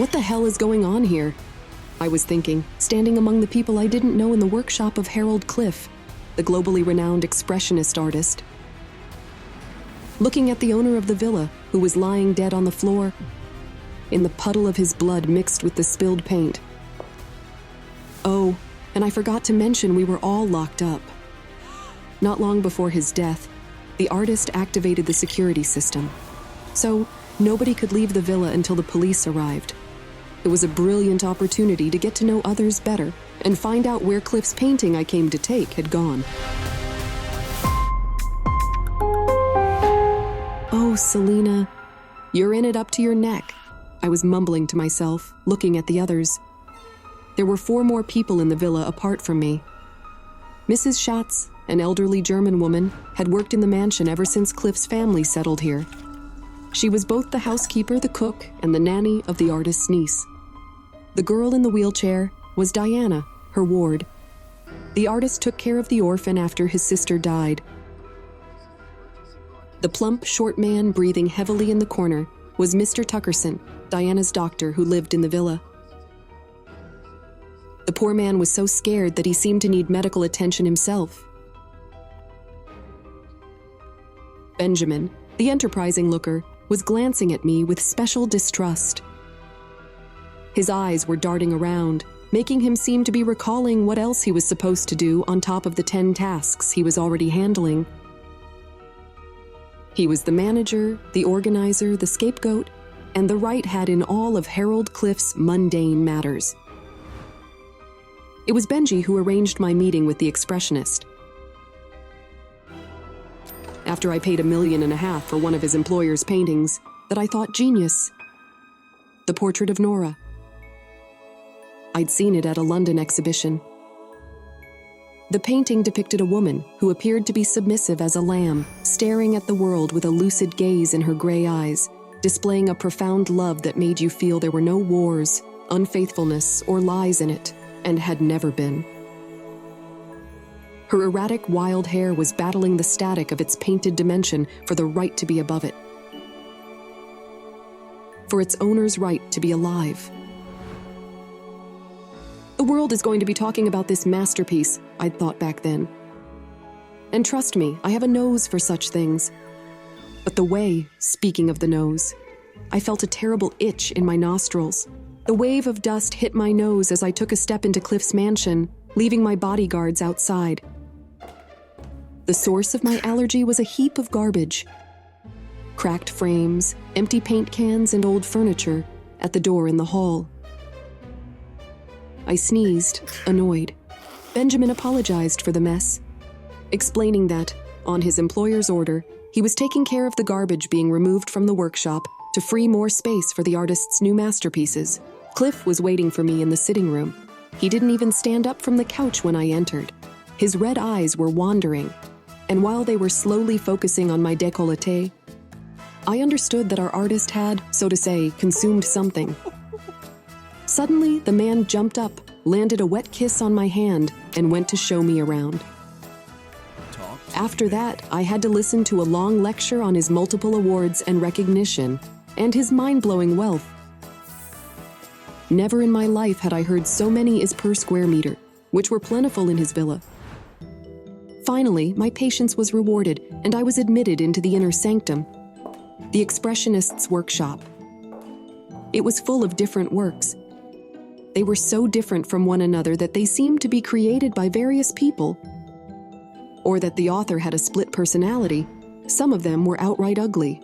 What the hell is going on here? I was thinking, standing among the people I didn't know in the workshop of Harold Cliff, the globally renowned expressionist artist. Looking at the owner of the villa, who was lying dead on the floor, in the puddle of his blood mixed with the spilled paint. Oh, and I forgot to mention we were all locked up. Not long before his death, the artist activated the security system, so nobody could leave the villa until the police arrived. It was a brilliant opportunity to get to know others better and find out where Cliff's painting I came to take had gone. Oh, Selena, you're in it up to your neck, I was mumbling to myself, looking at the others. There were 4 more people in the villa apart from me. Mrs. Schatz, an elderly German woman, had worked in the mansion ever since Cliff's family settled here. She was both the housekeeper, the cook, and the nanny of the artist's niece. The girl in the wheelchair was Diana, her ward. The artist took care of the orphan after his sister died. The plump, short man breathing heavily in the corner was Mr. Tuckerson, Diana's doctor who lived in the villa. The poor man was so scared that he seemed to need medical attention himself. Benjamin, the enterprising looker, was glancing at me with special distrust. His eyes were darting around, making him seem to be recalling what else he was supposed to do on top of the 10 tasks he was already handling. He was the manager, the organizer, the scapegoat, and the right hand in all of Harold Cliff's mundane matters. It was Benji who arranged my meeting with the expressionist. After I paid $1.5 million for one of his employer's paintings that I thought genius, the portrait of Nora. I'd seen it at a London exhibition. The painting depicted a woman who appeared to be submissive as a lamb, staring at the world with a lucid gaze in her gray eyes, displaying a profound love that made you feel there were no wars, unfaithfulness, or lies in it, and had never been. Her erratic, wild hair was battling the static of its painted dimension for the right to be above it, for its owner's right to be alive. The world is going to be talking about this masterpiece, I'd thought back then. And trust me, I have a nose for such things. But speaking of the nose, I felt a terrible itch in my nostrils. The wave of dust hit my nose as I took a step into Cliff's mansion, leaving my bodyguards outside. The source of my allergy was a heap of garbage. Cracked frames, empty paint cans, and old furniture at the door in the hall. I sneezed, annoyed. Benjamin apologized for the mess, explaining that, on his employer's order, he was taking care of the garbage being removed from the workshop to free more space for the artist's new masterpieces. Cliff was waiting for me in the sitting room. He didn't even stand up from the couch when I entered. His red eyes were wandering, and while they were slowly focusing on my décolleté, I understood that our artist had, so to say, consumed something. Suddenly, the man jumped up, landed a wet kiss on my hand, and went to show me around. After that, I had to listen to a long lecture on his multiple awards and recognition, and his mind-blowing wealth. Never in my life had I heard so many is per square meter, which were plentiful in his villa. Finally, my patience was rewarded, and I was admitted into the inner sanctum, the expressionist's workshop. It was full of different works. They were so different from one another that they seemed to be created by various people, or that the author had a split personality. Some of them were outright ugly.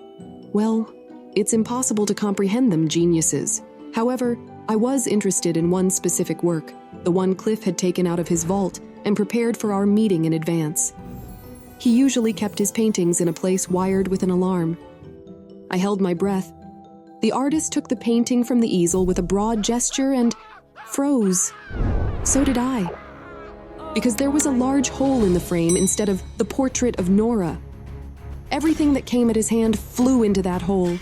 Well, it's impossible to comprehend them geniuses. However, I was interested in one specific work, the one Cliff had taken out of his vault and prepared for our meeting in advance. He usually kept his paintings in a place wired with an alarm. I held my breath. The artist took the painting from the easel with a broad gesture and froze. So did I. Because there was a large hole in the frame instead of the portrait of Nora. Everything that came at his hand flew into that hole.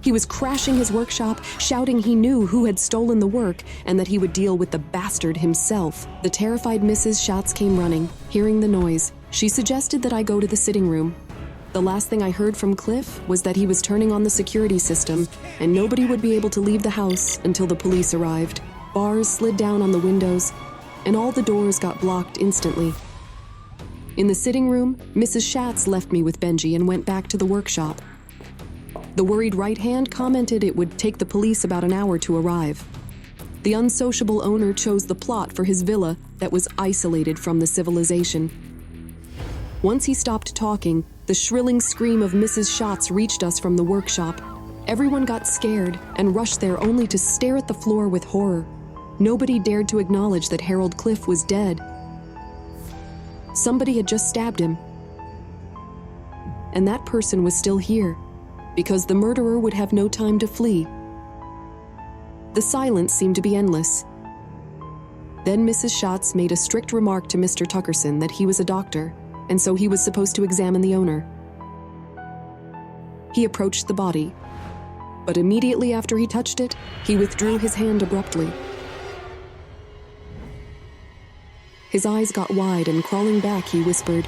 He was crashing his workshop, shouting he knew who had stolen the work and that he would deal with the bastard himself. The terrified Mrs. Schatz came running, hearing the noise. She suggested that I go to the sitting room. The last thing I heard from Cliff was that he was turning on the security system and nobody would be able to leave the house until the police arrived. Bars slid down on the windows and all the doors got blocked instantly. In the sitting room, Mrs. Schatz left me with Benji and went back to the workshop. The worried right hand commented it would take the police about an hour to arrive. The unsociable owner chose the plot for his villa that was isolated from the civilization. Once he stopped talking, the shrilling scream of Mrs. Schatz reached us from the workshop. Everyone got scared and rushed there only to stare at the floor with horror. Nobody dared to acknowledge that Harold Cliff was dead. Somebody had just stabbed him. And that person was still here, because the murderer would have no time to flee. The silence seemed to be endless. Then Mrs. Schatz made a strict remark to Mr. Tuckerson that he was a doctor, and so he was supposed to examine the owner. He approached the body, but immediately after he touched it, he withdrew his hand abruptly. His eyes got wide and crawling back, he whispered,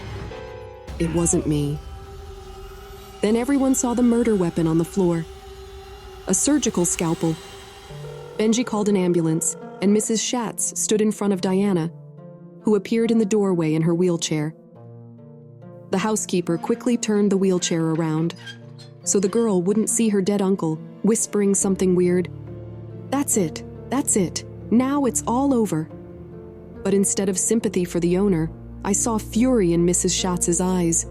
"It wasn't me." Then everyone saw the murder weapon on the floor. A surgical scalpel. Benji called an ambulance, and Mrs. Schatz stood in front of Diana, who appeared in the doorway in her wheelchair. The housekeeper quickly turned the wheelchair around, so the girl wouldn't see her dead uncle, whispering something weird. That's it. Now it's all over." But instead of sympathy for the owner, I saw fury in Mrs. Schatz's eyes.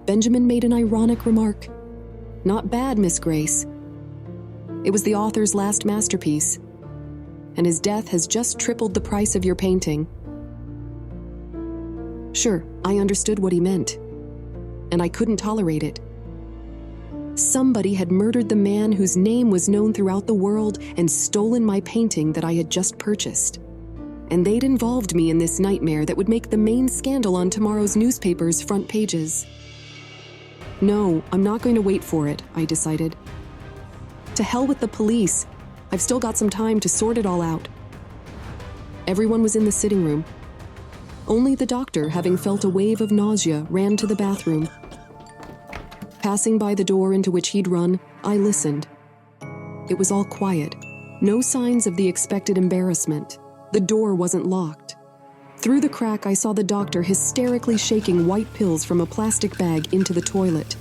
Benjamin made an ironic remark. "Not bad, Miss Grace. It was the author's last masterpiece, and his death has just tripled the price of your painting." Sure, I understood what he meant, and I couldn't tolerate it. Somebody had murdered the man whose name was known throughout the world and stolen my painting that I had just purchased. And they'd involved me in this nightmare that would make the main scandal on tomorrow's newspaper's front pages. No, I'm not going to wait for it, I decided. To hell with the police. I've still got some time to sort it all out. Everyone was in the sitting room. Only the doctor, having felt a wave of nausea, ran to the bathroom. Passing by the door into which he'd run, I listened. It was all quiet. No signs of the expected embarrassment. The door wasn't locked. Through the crack, I saw the doctor hysterically shaking white pills from a plastic bag into the toilet.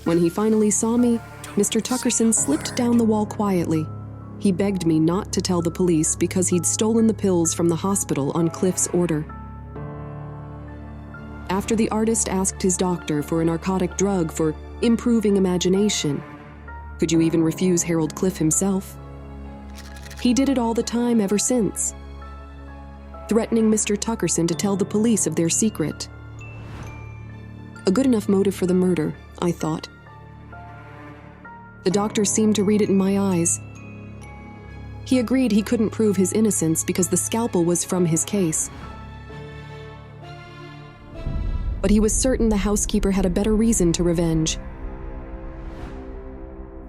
When he finally saw me, Mr. Tuckerson slipped down the wall quietly. He begged me not to tell the police because he'd stolen the pills from the hospital on Cliff's order. After the artist asked his doctor for a narcotic drug for improving imagination, could you even refuse Harold Cliff himself? He did it all the time ever since, threatening Mr. Tuckerson to tell the police of their secret. A good enough motive for the murder, I thought. The doctor seemed to read it in my eyes. He agreed he couldn't prove his innocence because the scalpel was from his case. But he was certain the housekeeper had a better reason to revenge.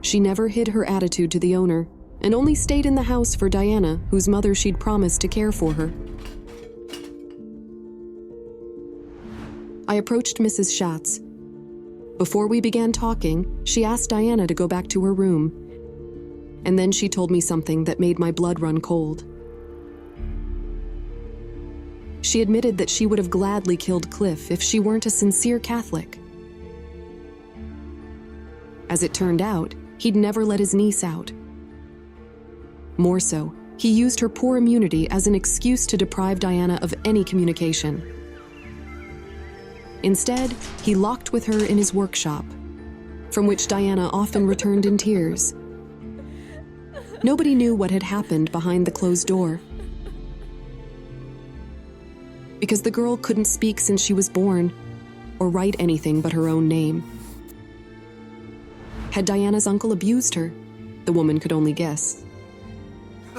She never hid her attitude to the owner, and only stayed in the house for Diana, whose mother she'd promised to care for her. I approached Mrs. Schatz. Before we began talking, she asked Diana to go back to her room, and then she told me something that made my blood run cold. She admitted that she would have gladly killed Cliff if she weren't a sincere Catholic. As it turned out, he'd never let his niece out. More so, he used her poor immunity as an excuse to deprive Diana of any communication. Instead, he locked with her in his workshop, from which Diana often returned in tears. Nobody knew what had happened behind the closed door, because the girl couldn't speak since she was born, or write anything but her own name. Had Diana's uncle abused her? The woman could only guess.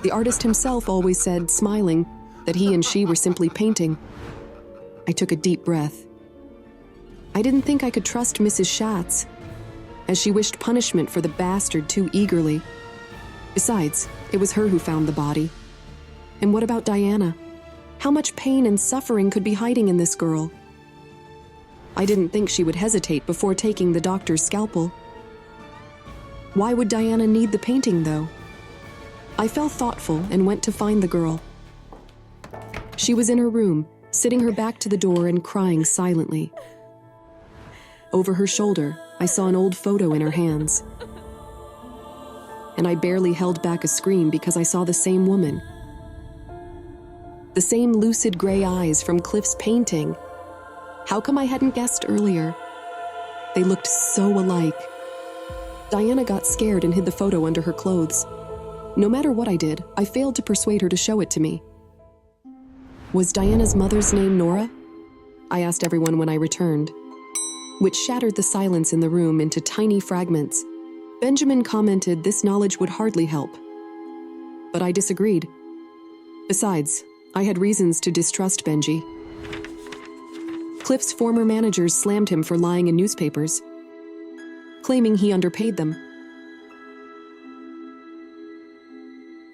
The artist himself always said, smiling, that he and she were simply painting. I took a deep breath. I didn't think I could trust Mrs. Schatz, as she wished punishment for the bastard too eagerly. Besides, it was her who found the body. And what about Diana? How much pain and suffering could be hiding in this girl? I didn't think she would hesitate before taking the doctor's scalpel. Why would Diana need the painting, though? I felt thoughtful and went to find the girl. She was in her room, sitting her back to the door and crying silently. Over her shoulder, I saw an old photo in her hands. And I barely held back a scream because I saw the same woman. The same lucid gray eyes from Cliff's painting. How come I hadn't guessed earlier? They looked so alike. Diana got scared and hid the photo under her clothes. No matter what I did, I failed to persuade her to show it to me. Was Diana's mother's name Nora? I asked everyone when I returned, which shattered the silence in the room into tiny fragments. Benjamin commented this knowledge would hardly help. But I disagreed. Besides, I had reasons to distrust Benji. Cliff's former managers slammed him for lying in newspapers, claiming he underpaid them.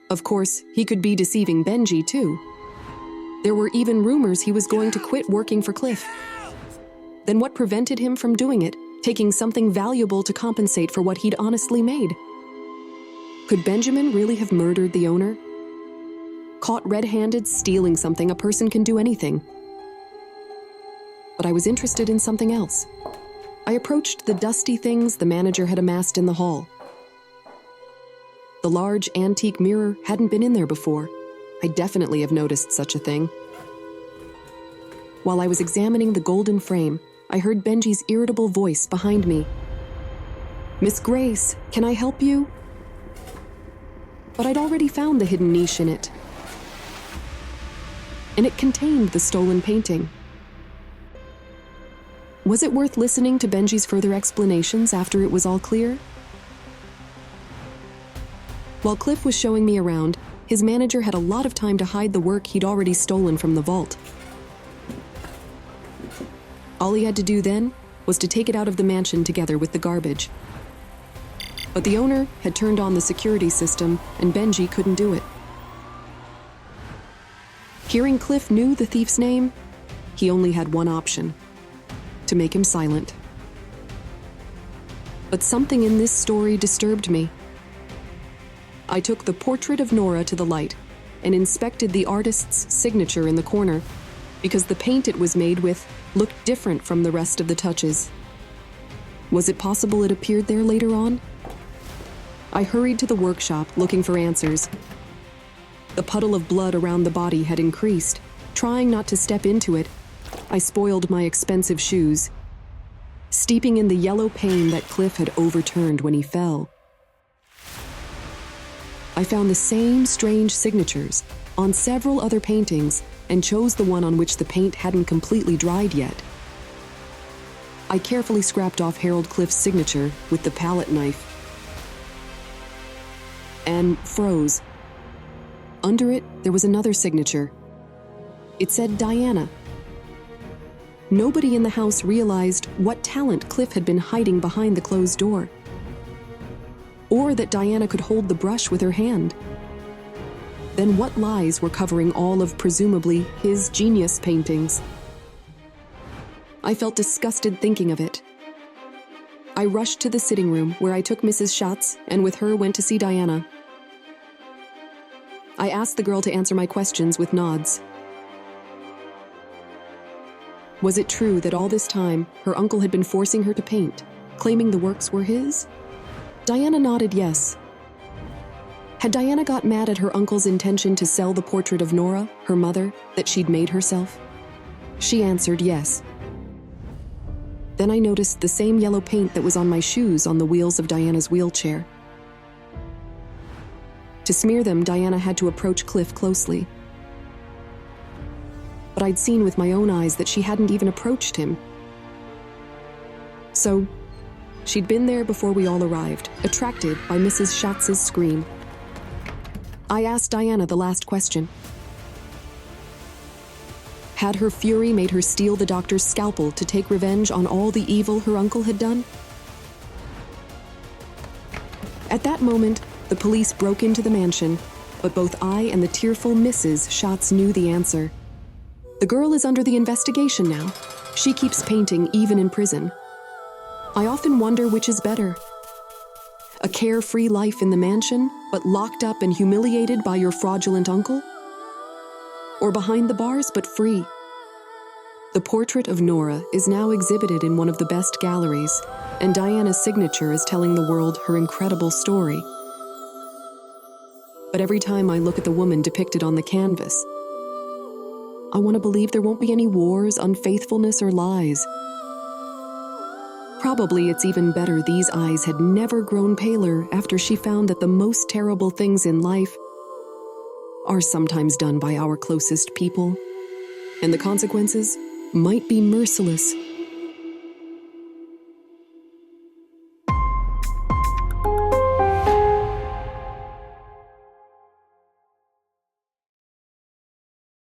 Of course, he could be deceiving Benji, too. There were even rumors he was going to quit working for Cliff. Then what prevented him from doing it, taking something valuable to compensate for what he'd honestly made? Could Benjamin really have murdered the owner? Caught red-handed stealing something, a person can do anything. But I was interested in something else. I approached the dusty things the manager had amassed in the hall. The large antique mirror hadn't been in there before. I'd definitely have noticed such a thing. While I was examining the golden frame, I heard Benji's irritable voice behind me. "Miss Grace, can I help you?" But I'd already found the hidden niche in it. And it contained the stolen painting. Was it worth listening to Benji's further explanations after it was all clear? While Cliff was showing me around, his manager had a lot of time to hide the work he'd already stolen from the vault. All he had to do then was to take it out of the mansion together with the garbage. But the owner had turned on the security system, and Benji couldn't do it. Hearing Cliff knew the thief's name, he only had one option: to make him silent. But something in this story disturbed me. I took the portrait of Nora to the light and inspected the artist's signature in the corner, because the paint it was made with looked different from the rest of the touches. Was it possible it appeared there later on? I hurried to the workshop looking for answers. The puddle of blood around the body had increased. Trying not to step into it, I spoiled my expensive shoes, steeping in the yellow paint that Cliff had overturned when he fell. I found the same strange signatures on several other paintings and chose the one on which the paint hadn't completely dried yet. I carefully scraped off Harold Cliff's signature with the palette knife and froze. Under it, there was another signature. It said Diana. Nobody in the house realized what talent Cliff had been hiding behind the closed door, or that Diana could hold the brush with her hand. Then what lies were covering all of presumably his genius paintings? I felt disgusted thinking of it. I rushed to the sitting room where I took Mrs. Schatz and with her went to see Diana. I asked the girl to answer my questions with nods. Was it true that all this time her uncle had been forcing her to paint, claiming the works were his? Diana nodded yes. Had Diana got mad at her uncle's intention to sell the portrait of Nora, her mother, that she'd made herself? She answered yes. Then I noticed the same yellow paint that was on my shoes on the wheels of Diana's wheelchair. To smear them, Diana had to approach Cliff closely. But I'd seen with my own eyes that she hadn't even approached him. So, she'd been there before we all arrived, attracted by Mrs. Schatz's scream. I asked Diana the last question. Had her fury made her steal the doctor's scalpel to take revenge on all the evil her uncle had done? At that moment, the police broke into the mansion, but both I and the tearful Mrs. Schatz knew the answer. The girl is under the investigation now, She keeps painting even in prison. I often wonder which is better. A carefree life in the mansion, but locked up and humiliated by your fraudulent uncle? Or behind the bars, but free? The portrait of Nora is now exhibited in one of the best galleries, and Diana's signature is telling the world her incredible story. But every time I look at the woman depicted on the canvas, I want to believe there won't be any wars, unfaithfulness, or lies. Probably it's even better these eyes had never grown paler after she found that the most terrible things in life are sometimes done by our closest people, and the consequences might be merciless.